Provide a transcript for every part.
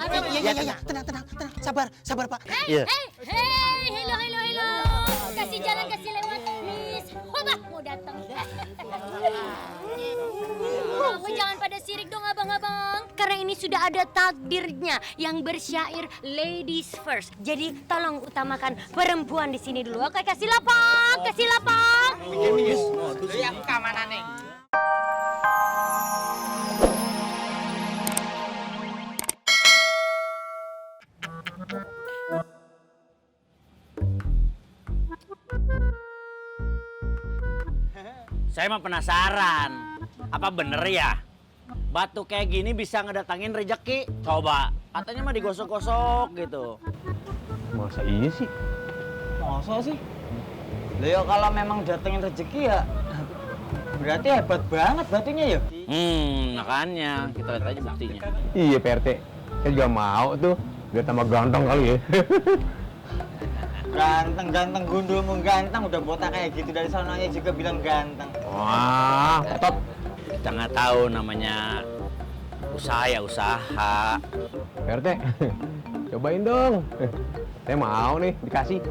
Iya. Tenang. Sabar, Pak. Hey, hello. Kasih jalan, kasih lewat, please. Wabah, mau datang. Kamu jangan pada sirik dong, abang-abang. Karena ini sudah ada takdirnya yang bersyair ladies first. Jadi tolong utamakan perempuan di sini dulu. Oke, kasih lapang. Minggir. Jadi aku keamanan nih. Saya mah penasaran, apa bener ya? Batu kayak gini bisa ngedatangin rejeki? Coba, katanya mah digosok-gosok gitu. Masa iya sih? Masa sih? Lah ya kalau memang datengin rezeki ya berarti hebat banget batunya ya. Makanya kita lihat aja buktinya. Iya Pak RT, saya juga mau tuh, biar tambah ganteng kali ya. Ganteng gundulmu ganteng udah botak kayak gitu dari sananya juga bilang ganteng. Wah, tetap. Kita nggak tahu namanya usaha. Pak RT, cobain dong. Saya mau nih, dikasih.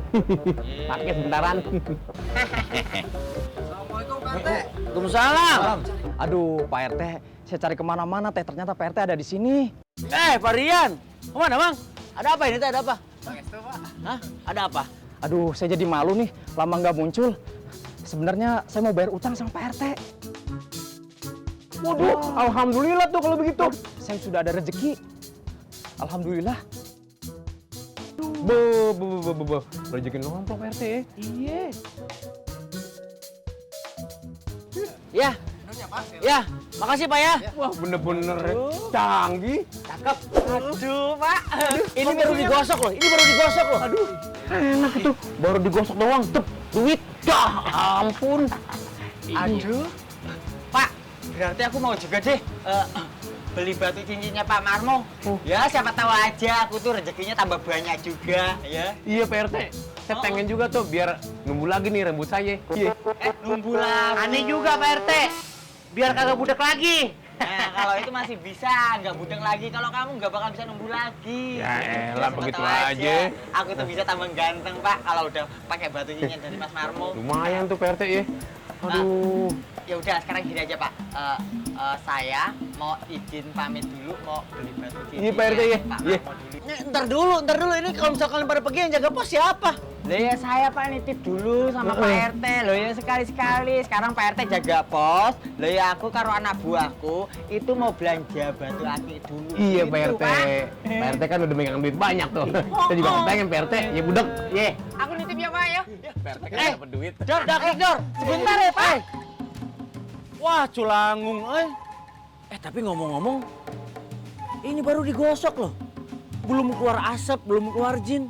Pakai sebentaran. Assalamualaikum Pak RT. Waalaikumsalam. Aduh, Pak RT, saya cari kemana-mana, ternyata Pak RT ada di sini. Pak Rian, kemana bang? Ada apa ini? Ada apa? Hah? Ada apa? Aduh, saya jadi malu nih, lama nggak muncul. Sebenarnya saya mau bayar utang sama Pak RT. Waduh, alhamdulillah tuh kalau begitu. Saya sudah ada rezeki. Alhamdulillah. Be. Rezeki nongkrong Pak RT ya. Iya. Ya, makasih Pak ya. Wah, bener-bener canggih. Cakep. Aduh, Pak. Ini baru digosok loh. Aduh. Enak itu, baru digosok doang, tep, duit. Ya ampun. Aduh. Pak, berarti aku mau juga deh beli batu cincinnya Pak Marmo. Ya, siapa tahu aja aku tuh rezekinya tambah banyak juga, ya. Iya Pak RT, saya pengen juga tuh biar numbuh lagi nih rambut saya. Iya. Numbuh lagi. Aneh juga Pak RT. Biar kagak budek lagi. Nah, kalau itu masih bisa, nggak budeng lagi. Kalau kamu nggak bakal bisa numbuh lagi. Ya elah, Siapa begitu tahu aja. Aku tuh bisa tambah ganteng, Pak, kalau udah pakai batu cincin dari Mas Marmo. Lumayan tuh Pak RT ya. Aduh. Ya udah, sekarang gini aja, Pak. Saya mau izin pamit dulu, mau beli batu cincin. Iya, Pak RT, ya. Pak Iya. Marmo dulu. Ntar dulu. Ini kalau misalkan kalian pada pergi yang jaga pos siapa? Lah ya saya Pak nitip dulu sama Pak RT. Loh ya sekali-sekali. Sekarang Pak RT jaga pos. Loh ya aku karo anak buahku itu mau belanja batu akik dulu. Iya Gitu, Pak RT. Pak RT kan udah megang duit banyak tuh. Saya juga pengen Pak RT, ya budek. Ye. Aku nitip ya Pak ya. Pak RT kan dapat duit. Dor. Sebentar ya Pak. Wah, culangung. Tapi ngomong-ngomong, ini baru digosok loh. Belum keluar asap, belum keluar jin.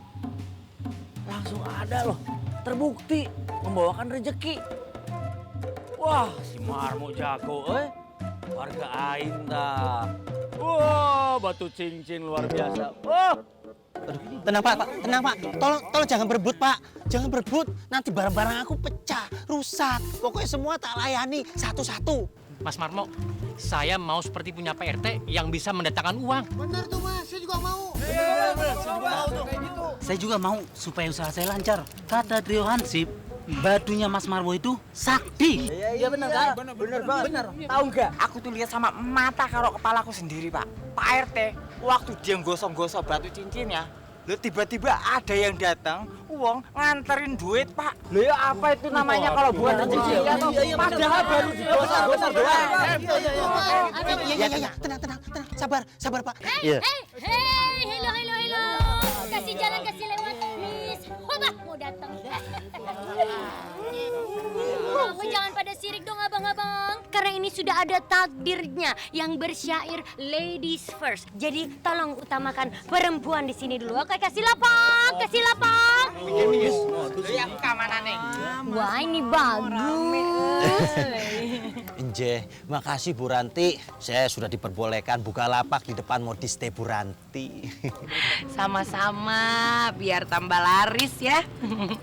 Langsung ada loh, terbukti membawakan rezeki. Wah, si Marmo jago, warga aing dah. Wah, batu cincin luar biasa. Wah, Tenang Pak. Tolong jangan berebut Pak. Jangan berebut, nanti barang-barang aku pecah, rusak. Pokoknya semua tak layani satu-satu. Mas Marmo, saya mau seperti punya Pak RT yang bisa mendatangkan uang. Benar tuh Mas, saya juga mau. Saya juga mau supaya usaha saya lancar. Kata Trio Hansip, batunya Mas Marwo itu sakti. Iya benar kan? Benar banget. Tahu nggak? Aku tuh lihat sama mata karo kepalaku sendiri Pak. Pak RT waktu dia gosok-gosok batu cincinnya, lo tiba-tiba ada yang datang, uang nganterin duit Pak. Lo ya apa itu namanya kalau buat rezeki ya toh? Padahal baru digosok-gosok doang. Iya. Tenang. Sabar Pak. Hey, hello. Kasih jalan, kasih lewat, please. Wabah, mau datang. Kamu jangan pada sirik dong, abang-abang. Karena ini sudah ada takdirnya yang bersyair ladies first. Jadi tolong utamakan perempuan di sini dulu. Oke, kasih lapang. Minggir. Jadi aku keamanan nih. Wah, ini bagus. Inje, makasih Bu Ranti. Saya sudah diperbolehkan buka lapak di depan Modiste Bu Ranti. Sama-sama, biar tambah laris ya.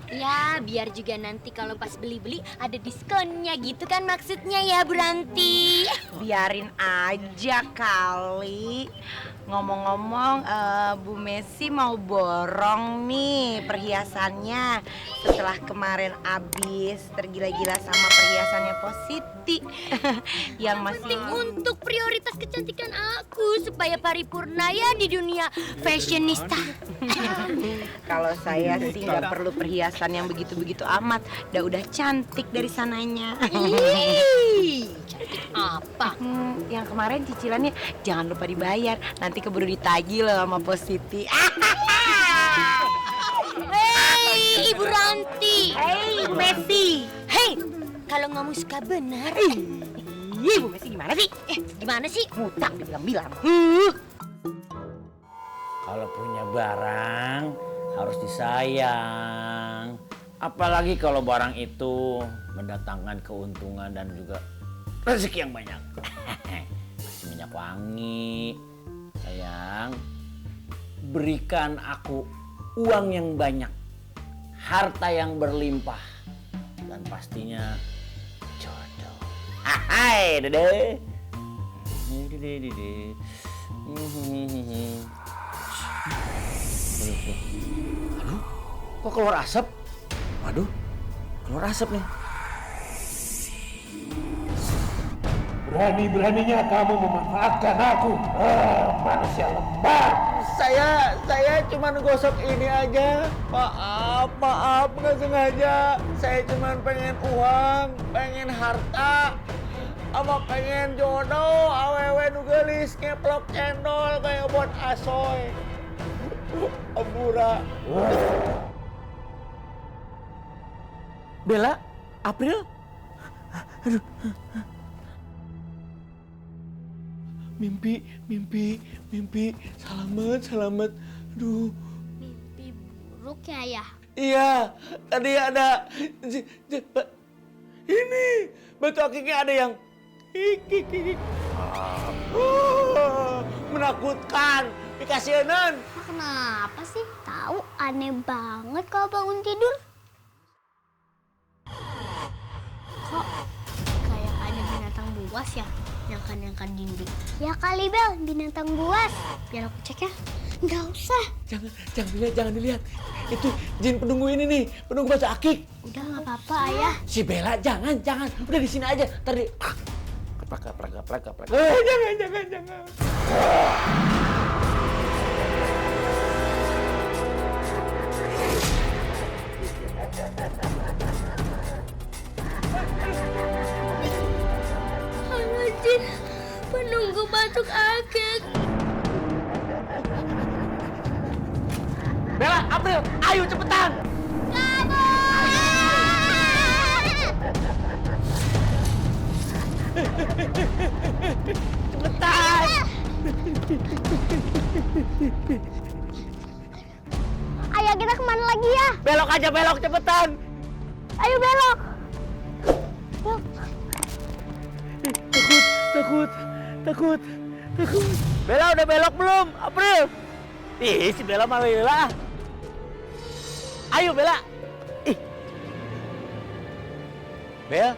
Ya, biar juga nanti kalau pas beli-beli ada diskonnya gitu kan maksudnya ya, Bu Ranti. Biarin aja kali. Ngomong-ngomong, Bu Messi mau borong nih perhiasannya setelah kemarin abis tergila-gila sama perhiasannya Positi yang masih Untuk prioritas kecantikan aku supaya paripurna ya di dunia fashionista. Kalau saya sih nggak perlu perhiasan yang begitu-begitu amat, udah cantik dari sananya. Ih, cantik apa? Yang kemarin cicilannya jangan lupa dibayar, nanti keburu ditagih loh sama Positi. Hei, Ibu Ranti. Hei, Bu Messi. Hei, kalau ngomong suka benar. Ih, Bu Messi gimana sih? Gimana sih? Mutak dibilang-bilang. Kalau punya barang harus disayang. Apalagi kalau barang itu mendatangkan keuntungan dan juga rezeki yang banyak. Masih minyak wangi. Sayang, berikan aku uang yang banyak, harta yang berlimpah, dan pastinya jodoh. Hai, Dede. Dede. Aduh, kok keluar asap? Waduh, keluar asap nih. Berani-beraninya kamu memanfaatkan aku. Manusia lembar. Saya cuma gosok ini aja. Maaf, nggak sengaja. Saya cuma pengen uang, pengen harta, sama pengen jodoh. Awewe nu geulis ngeplok cendol kayak buat asoy. Ampura. Bella, April. Aduh. Mimpi. Selamat. Aduh. Mimpi buruk ya, ya? Iya, tadi ada ini batu akiknya ada yang menakutkan. Dikasihanan. Kenapa sih? Tahu aneh banget kalau bangun tidur. Kok kayak ada binatang buas ya? Nyangkan dinding. Ya kali Bel, binatang buas. Biar aku cek ya. Nggak usah. Jangan dilihat. Itu jin penunggu ini nih, penunggu batu akik. Udah nggak apa-apa ayah. Si Bella jangan. Udah di sini aja. Tadi Keplak. Jangan. Jin, penunggu batuk akik. Bella, April, ayo cepetan. Cepetan. Ayah kita kemana lagi ya? Belok aja, cepetan. Ayo belok. Takut. Bella udah belok belum? April. Ih, si Bella malah Bella. Ayo Bella. Ih. Bel.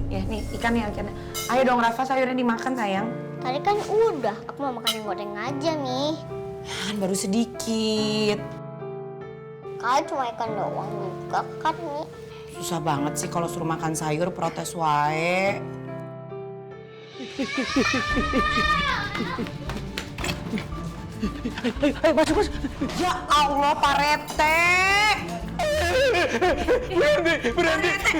Ya nih ikannya. Ayo dong Rafa, sayurnya dimakan sayang. Tadi kan udah, aku mau makan yang goreng aja nih. Kan baru sedikit. Kalian cuma ikan doang juga kan nih. Susah banget sih kalau suruh makan sayur, protes wae. Ayo masuk. Ya Allah, Pak Rete. Berhenti.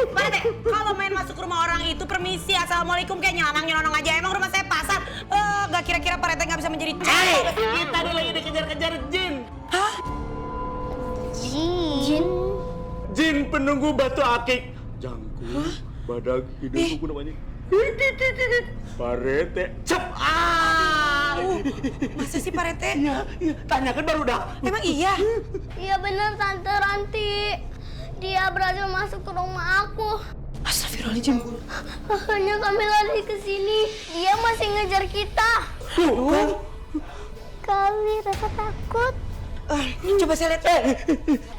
Pak Rete, kalau main masuk rumah orang itu permisi, assalamualaikum kayak nyelonong aja. Emang rumah saya pasar. Gak kira-kira Pak Rete nggak bisa menjadi cewek. Kita nih lagi dikejar-kejar jin. Hah? Jin penunggu batu akik. Jangkung, badak, hidungku namanya. Pak Rete. Cep. Masa sih Pak Rete? Iya. Tanyakan baru dah. Emang iya? Iya bener Tante Ranti. Dia berhasil masuk ke rumah aku. Astagfirullah. Astagfirullahaladzim. Makanya kami lari ke sini. Dia masih ngejar kita. Kali rasa takut. Coba saya lihat.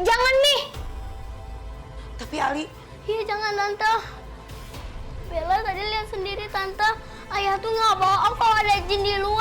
Jangan nih. Tapi Ali, Iya jangan tante. Bella tadi lihat sendiri tante. Ayah tuh nggak bohong kalau ada jin di luar.